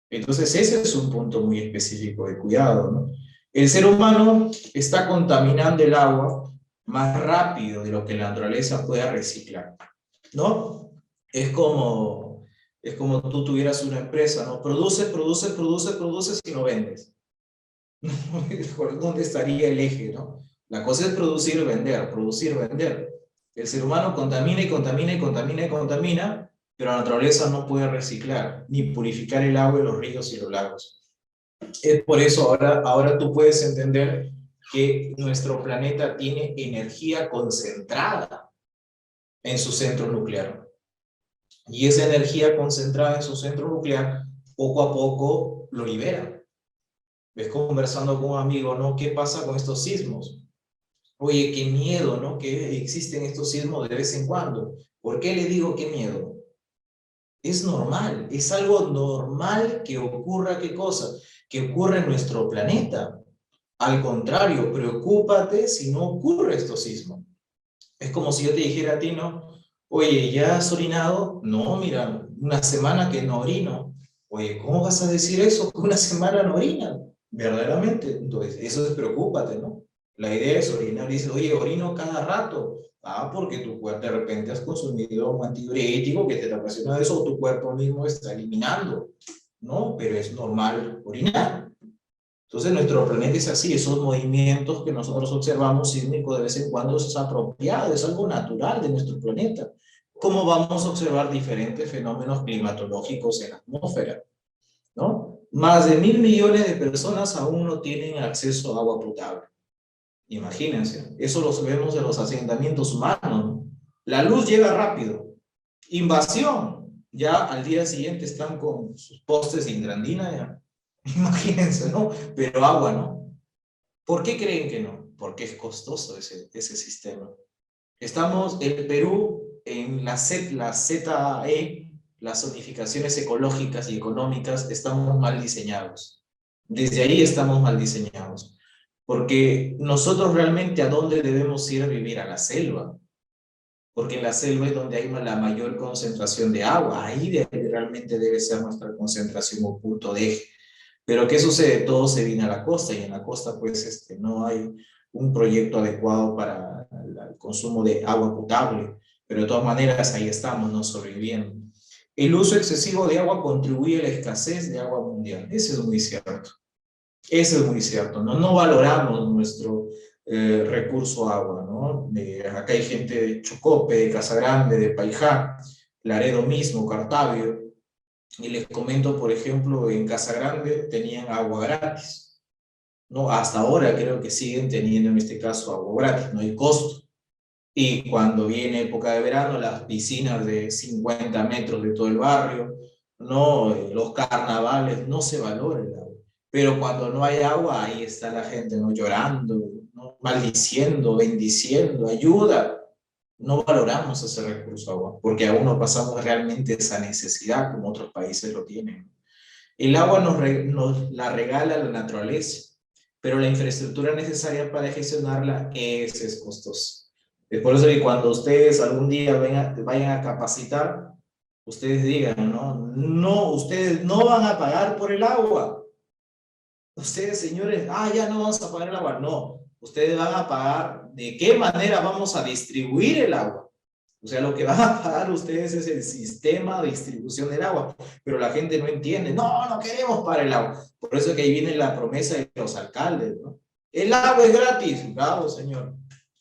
Entonces ese es un punto muy específico de cuidado, ¿no? El ser humano está contaminando el agua más rápido de lo que la naturaleza pueda reciclar, ¿no? Es como, es como tú tuvieras una empresa, ¿no? Produces y no vendes. ¿Por dónde estaría el eje, no? La cosa es producir, vender. El ser humano contamina y contamina y contamina y contamina, pero la naturaleza no puede reciclar ni purificar el agua en los ríos y los lagos. Es por eso ahora tú puedes entender que nuestro planeta tiene energía concentrada en su centro nuclear. Y esa energía concentrada en su centro nuclear, poco a poco lo libera. Ves conversando con un amigo, ¿no? ¿Qué pasa con estos sismos? Oye, qué miedo, ¿no? Que existen estos sismos de vez en cuando. ¿Por qué le digo qué miedo? Es normal, es algo normal que ocurra, ¿qué cosa? Que ocurra en nuestro planeta. Al contrario, preocúpate si no ocurre estos sismos. Es como si yo te dijera a ti, ¿no? Oye, ¿ya has orinado? No, mira, una semana que no orino. Oye, ¿cómo vas a decir eso? Que una semana no orina. Verdaderamente. Entonces, eso es preocúpate, ¿no? La idea es orinar. Dice, oye, orino cada rato. Ah, porque tu cuerpo de repente has consumido un antidiurético que te está ocasionando eso, o tu cuerpo mismo está eliminando. No, pero es normal orinar. Entonces nuestro planeta es así, esos movimientos que nosotros observamos sísmicos de vez en cuando es apropiado, es algo natural de nuestro planeta. ¿Cómo vamos a observar diferentes fenómenos climatológicos en la atmósfera? ¿No? Más de 1.000 millones de personas aún no tienen acceso a agua potable. Imagínense, eso lo vemos de los asentamientos humanos, ¿no? La luz llega rápido. Invasión, ya al día siguiente están con sus postes de Indrandina, ya. Imagínense, ¿no? Pero agua, ¿no? ¿Por qué creen que no? Porque es costoso ese sistema. El Perú en la ZE, las zonificaciones ecológicas y económicas, estamos mal diseñados. Desde ahí estamos mal diseñados. Porque nosotros realmente ¿a dónde debemos ir a vivir? A la selva. Porque en la selva es donde hay la mayor concentración de agua. Ahí realmente debe ser nuestra concentración o punto de eje. Pero ¿qué sucede? Todo se viene a la costa y en la costa pues no hay un proyecto adecuado para el consumo de agua potable. Pero de todas maneras ahí estamos, no sobreviviendo. El uso excesivo de agua contribuye a la escasez de agua mundial. Eso es muy cierto. Eso es muy cierto, ¿no? No valoramos nuestro recurso agua, ¿no? Acá hay gente de Chocope, de Casagrande, de Paijá, Laredo mismo, Cartavio, y les comento, por ejemplo, en Casagrande tenían agua gratis, ¿no? Hasta ahora creo que siguen teniendo en este caso agua gratis, no hay costo. Y cuando viene época de verano, las piscinas de 50 metros de todo el barrio, ¿no? Los carnavales, no se valora el agua. Pero cuando no hay agua, ahí está la gente, ¿no? Llorando, ¿no? Maldiciendo, bendiciendo, ayuda. No valoramos ese recurso agua, porque aún no pasamos realmente esa necesidad como otros países lo tienen. El agua nos la regala la naturaleza, pero la infraestructura necesaria para gestionarla es costosa. Es por eso que cuando ustedes algún día vayan a capacitar, ustedes digan, no, ustedes no van a pagar por el agua. Ustedes, señores, ya no vamos a pagar el agua. No, ustedes van a pagar de qué manera vamos a distribuir el agua. O sea, lo que van a pagar ustedes es el sistema de distribución del agua, pero la gente no entiende. No, no queremos pagar el agua. Por eso que ahí viene la promesa de los alcaldes, ¿no? El agua es gratis. Bravo, señor.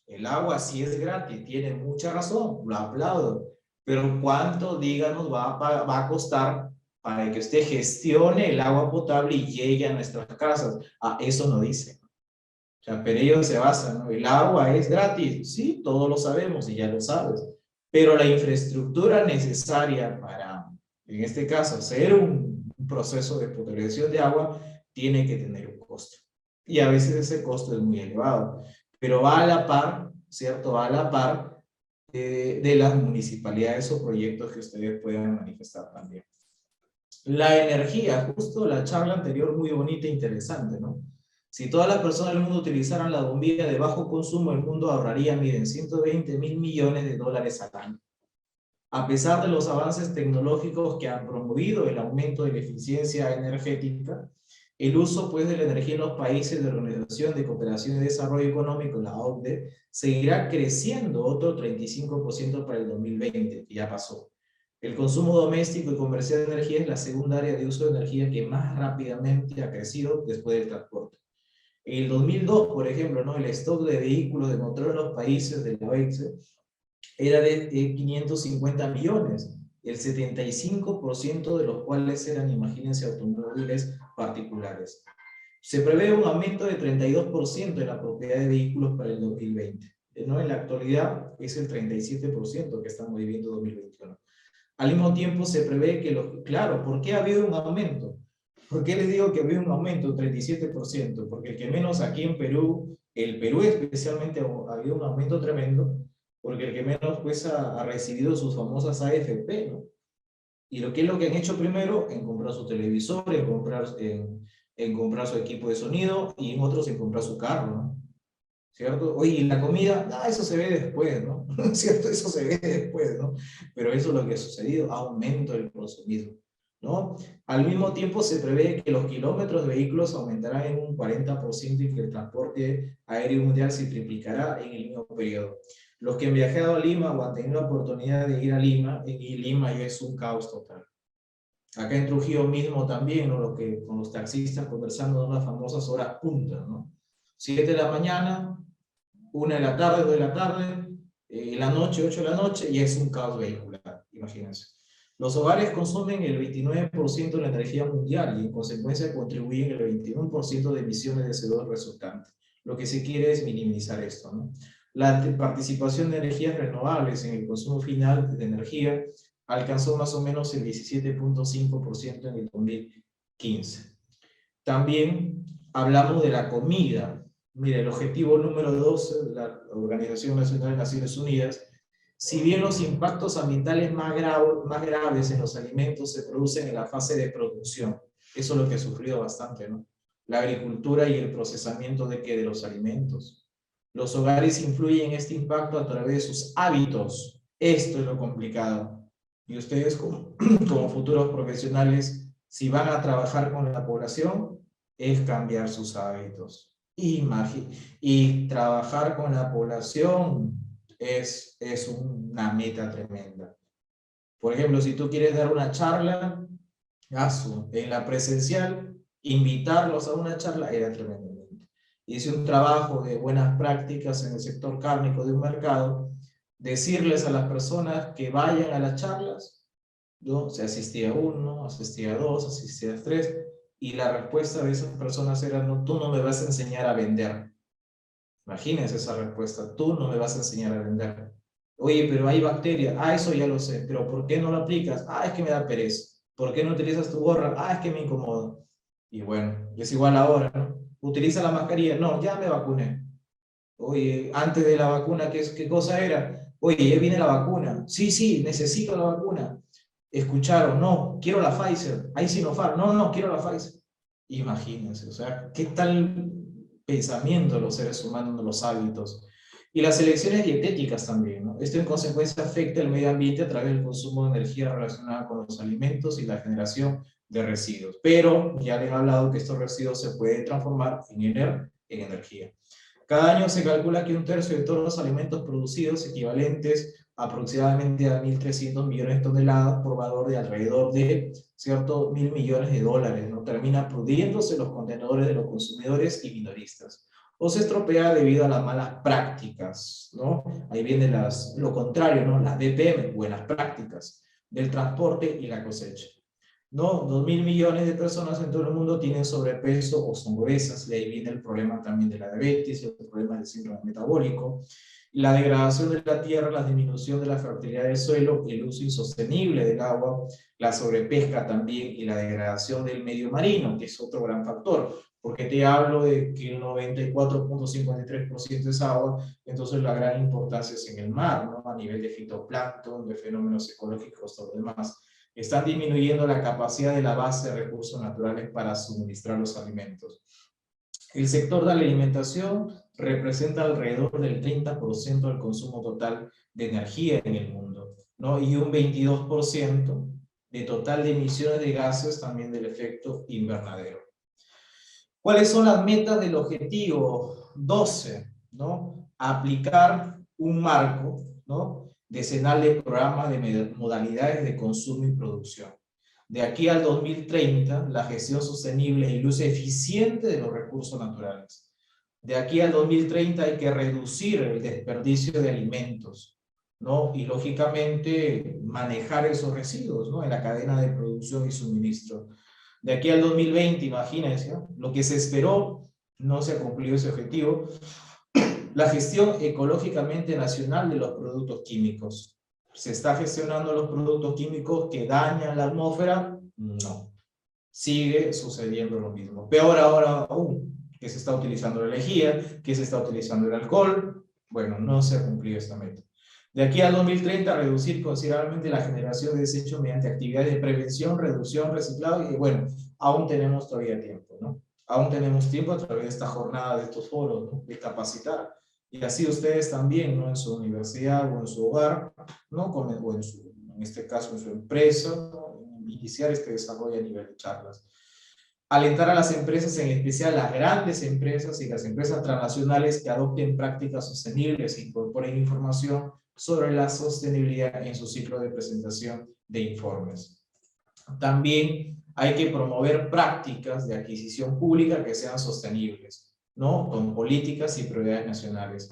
El agua sí es gratis, tiene mucha razón, lo aplaudo. Pero ¿cuánto, díganos, va a costar para que usted gestione el agua potable y llegue a nuestras casas? Eso no dice. O sea, pero ellos se basan, ¿no? El agua es gratis. Sí, todos lo sabemos y ya lo sabes. Pero la infraestructura necesaria para, en este caso, hacer un proceso de potabilización de agua, tiene que tener un costo. Y a veces ese costo es muy elevado. Pero va a la par, ¿cierto? Va a la par de las municipalidades o proyectos que ustedes puedan manifestar también. La energía, justo la charla anterior muy bonita e interesante, ¿no? Si todas las personas del mundo utilizaran la bombilla de bajo consumo, el mundo ahorraría, miren, 120.000 millones de dólares al año. A pesar de los avances tecnológicos que han promovido el aumento de la eficiencia energética, el uso pues, de la energía en los países de la Organización de Cooperación y Desarrollo Económico, la OCDE, seguirá creciendo otro 35% para el 2020, que ya pasó. El consumo doméstico y comercial de energía es la segunda área de uso de energía que más rápidamente ha crecido después del transporte. En el 2002, por ejemplo, ¿no? El stock de vehículos de motor en los países de la OCDE era de 550 millones, el 75% de los cuales eran, imagínense, automóviles particulares. Se prevé un aumento de 32% en la propiedad de vehículos para el 2020. ¿No? En la actualidad es el 37% que estamos viviendo en 2021. Al mismo tiempo se prevé que claro, ¿por qué ha habido un aumento? ¿Por qué les digo que ha habido un aumento, un 37%? Porque el que menos aquí en Perú, el Perú especialmente ha habido un aumento tremendo, porque el que menos pues ha recibido sus famosas AFP, ¿no? Y ¿qué es lo que han hecho primero? En comprar su televisor, en comprar su equipo de sonido, y en otros en comprar su carro, ¿no? ¿Cierto? Oye, ¿y la comida? Eso se ve después, ¿no? ¿Cierto? Eso se ve después, ¿no? Pero eso es lo que ha sucedido, aumento del consumismo, ¿no? Al mismo tiempo se prevé que los kilómetros de vehículos aumentarán en un 40% y que el transporte aéreo mundial se triplicará en el mismo periodo. Los que han viajado a Lima o han tenido la oportunidad de ir a Lima, y Lima ya es un caos total. Acá en Trujillo mismo también, ¿no? Con los taxistas conversando en las famosas horas punta, ¿no? 7 de la mañana, 1 de la tarde, 2 de la tarde, en la noche, 8 de la noche, y es un caos vehicular, imagínense. Los hogares consumen el 29% de la energía mundial y en consecuencia contribuyen el 21% de emisiones de CO2 resultantes. Lo que se quiere es minimizar esto, ¿no? La participación de energías renovables en el consumo final de energía alcanzó más o menos el 17.5% en el 2015. También hablamos de la comida. Mire, el objetivo número 12 de la Organización Nacional de Naciones Unidas Si bien los impactos ambientales más graves en los alimentos se producen en la fase de producción, eso es lo que ha sufrido bastante, ¿no? La agricultura y el procesamiento de los alimentos. Los hogares influyen en este impacto a través de sus hábitos. Esto es lo complicado. Y ustedes como futuros profesionales, si van a trabajar con la población, es cambiar sus hábitos. Y trabajar con la población es una meta tremenda. Por ejemplo, si tú quieres dar una charla, hazlo. En la presencial, invitarlos a una charla era tremendamente. Hice un trabajo de buenas prácticas en el sector cárnico de un mercado, decirles a las personas que vayan a las charlas, ¿no? Se asistía a uno, asistía a dos, asistía a tres, y la respuesta de esas personas era, no, tú no me vas a enseñar a vender. Imagínense esa respuesta, tú no me vas a enseñar a vender. Oye, pero hay bacterias, eso ya lo sé, pero ¿por qué no lo aplicas? Es que me da pereza. ¿Por qué no utilizas tu gorra? Es que me incomoda. Y bueno, es igual ahora, ¿no? ¿Utiliza la mascarilla? No, ya me vacuné. Oye, antes de la vacuna, ¿qué cosa era? Oye, ya viene la vacuna. Sí, sí, necesito la vacuna. Escucharon, no, quiero la Pfizer. Hay Sinopharm, no, no, quiero la Pfizer. Imagínense, o sea, ¿qué tal pensamiento de los seres humanos, de los hábitos? Y las elecciones dietéticas también, ¿no? Esto en consecuencia afecta el medio ambiente a través del consumo de energía relacionada con los alimentos y la generación de residuos. Pero ya les he hablado que estos residuos se pueden transformar en energía. Cada año se calcula que un tercio de todos los alimentos producidos, equivalentes aproximadamente a 1.300 millones de toneladas por valor de alrededor de, ¿cierto?, 1.000 millones de dólares, ¿no? Termina pudriéndose los contenedores de los consumidores y minoristas. O se estropea debido a las malas prácticas, ¿no? Ahí viene lo contrario, ¿no? Las BPM, buenas prácticas, del transporte y la cosecha. ¿No? 2.000 millones de personas en todo el mundo tienen sobrepeso o son obesas, y ahí viene el problema también de la diabetes, el problema del síndrome metabólico, la degradación de la tierra, la disminución de la fertilidad del suelo, el uso insostenible del agua, la sobrepesca también y la degradación del medio marino, que es otro gran factor, porque te hablo de que el 94.53% es agua, entonces la gran importancia es en el mar, ¿no? A nivel de fitoplancton, de fenómenos ecológicos, todo lo demás. Están disminuyendo la capacidad de la base de recursos naturales para suministrar los alimentos. El sector de la alimentación representa alrededor del 30% del consumo total de energía en el mundo, ¿no? Y un 22% de total de emisiones de gases también del efecto invernadero. ¿Cuáles son las metas del objetivo 12? ¿No? Aplicar un marco, ¿no?, decenal de programas de modalidades de consumo y producción. De aquí al 2030, la gestión sostenible y el uso eficiente de los recursos naturales. De aquí al 2030 hay que reducir el desperdicio de alimentos, ¿no? Y lógicamente manejar esos residuos, ¿no?, en la cadena de producción y suministro. De aquí al 2020, imagínense, ¿no?, lo que se esperó no se ha cumplido ese objetivo. La gestión ecológicamente nacional de los productos químicos. ¿Se está gestionando los productos químicos que dañan la atmósfera? No. Sigue sucediendo lo mismo. Peor ahora aún, que se está utilizando la lejía, que se está utilizando el alcohol. Bueno, no se ha cumplido esta meta. De aquí al 2030, reducir considerablemente la generación de desechos mediante actividades de prevención, reducción, reciclado, y bueno, aún tenemos todavía tiempo, ¿no? Aún tenemos tiempo a través de esta jornada, de estos foros, ¿no?, de capacitar. Y así ustedes también, ¿no?, en su universidad o en su hogar, ¿no?, o en este caso en su empresa, ¿no?, iniciar este desarrollo a nivel de charlas. Alentar a las empresas, en especial las grandes empresas y las empresas transnacionales, que adopten prácticas sostenibles e incorporen información sobre la sostenibilidad en su ciclo de presentación de informes. También hay que promover prácticas de adquisición pública que sean sostenibles, ¿no?, con políticas y prioridades nacionales.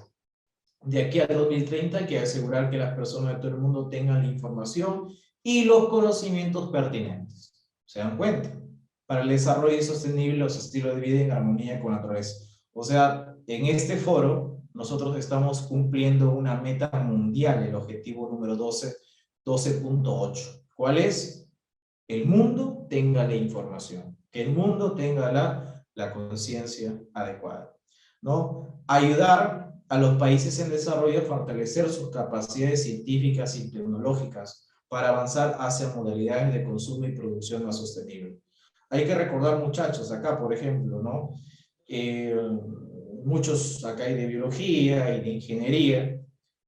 De aquí al 2030 hay que asegurar que las personas de todo el mundo tengan la información y los conocimientos pertinentes. ¿Se dan cuenta? Para el desarrollo sostenible, los estilos de vida en armonía con la naturaleza. O sea, en este foro nosotros estamos cumpliendo una meta mundial, el objetivo número 12.8. ¿Cuál es? El mundo tenga la información, que el mundo tenga la conciencia adecuada, ¿no? Ayudar a los países en desarrollo a fortalecer sus capacidades científicas y tecnológicas para avanzar hacia modalidades de consumo y producción más sostenible. Hay que recordar, muchachos, acá, por ejemplo, ¿no? Muchos acá hay de biología y de ingeniería,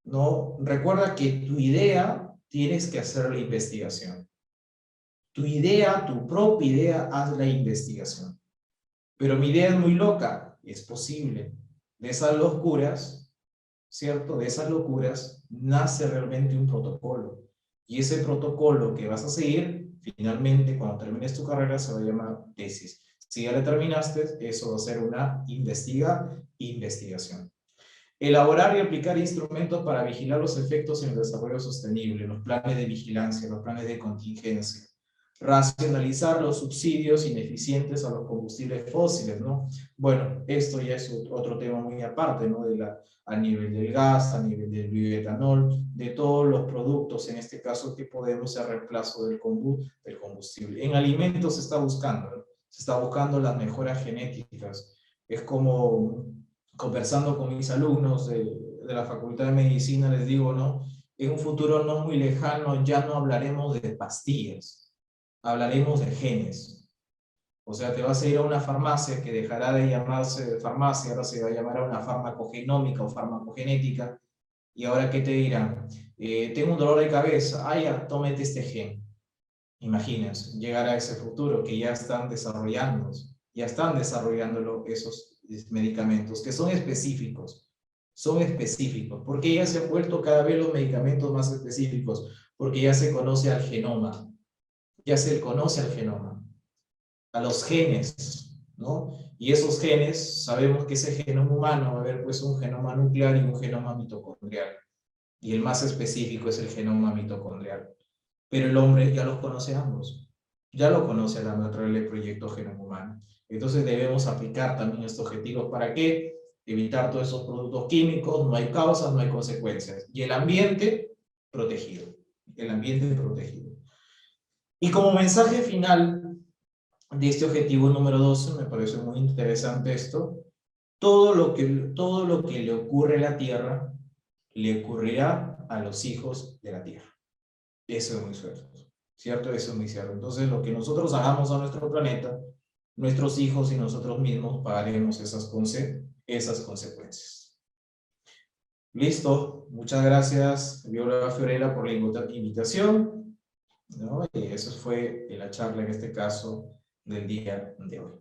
¿no? Recuerda que tu idea tienes que hacer la investigación. Tu idea, tu propia idea, haz la investigación. Pero mi idea es muy loca, es posible. De esas locuras, ¿cierto? De esas locuras nace realmente un protocolo. Y ese protocolo que vas a seguir, finalmente, cuando termines tu carrera, se va a llamar tesis. Si ya la terminaste, eso va a ser una investigación. Elaborar y aplicar instrumentos para vigilar los efectos en el desarrollo sostenible, los planes de vigilancia, los planes de contingencia. Racionalizar los subsidios ineficientes a los combustibles fósiles, ¿no? Bueno, esto ya es otro tema muy aparte, ¿no? A nivel del gas, a nivel del bioetanol, de todos los productos, en este caso, que podemos hacer reemplazo del combustible. En alimentos se está buscando, ¿no? Se está buscando las mejoras genéticas. Es como conversando con mis alumnos de la Facultad de Medicina, les digo, ¿no? En un futuro no muy lejano ya no hablaremos de pastillas, hablaremos de genes. O sea, te vas a ir a una farmacia que dejará de llamarse farmacia, ahora se va a llamar a una farmacogenómica o farmacogenética, y ahora ¿qué te dirán? Tengo un dolor de cabeza, ya, tómate este gen. Imagínense, llegar a ese futuro que ya están desarrollándolo esos medicamentos, que son específicos, porque ya se han vuelto cada vez los medicamentos más específicos, porque ya se conoce al genoma, a los genes, ¿no? Y esos genes, sabemos que ese genoma humano va a haber pues un genoma nuclear y un genoma mitocondrial, y el más específico es el genoma mitocondrial. Pero el hombre ya los conoce ambos, ya lo conoce a la través del proyecto Genoma Humano. Entonces debemos aplicar también estos objetivos. ¿Para qué? Evitar todos esos productos químicos, no hay causas, no hay consecuencias. Y el ambiente protegido, el ambiente protegido. Y como mensaje final de este objetivo número 12, me parece muy interesante esto, todo lo que le ocurre a la Tierra, le ocurrirá a los hijos de la Tierra. Eso es muy cierto, ¿cierto? Eso es muy cierto. Entonces, lo que nosotros hagamos a nuestro planeta, nuestros hijos y nosotros mismos pagaremos esas consecuencias. Listo. Muchas gracias, Viola Fiorella, por la invitación, ¿no? Y eso fue la charla, en este caso, del día de hoy.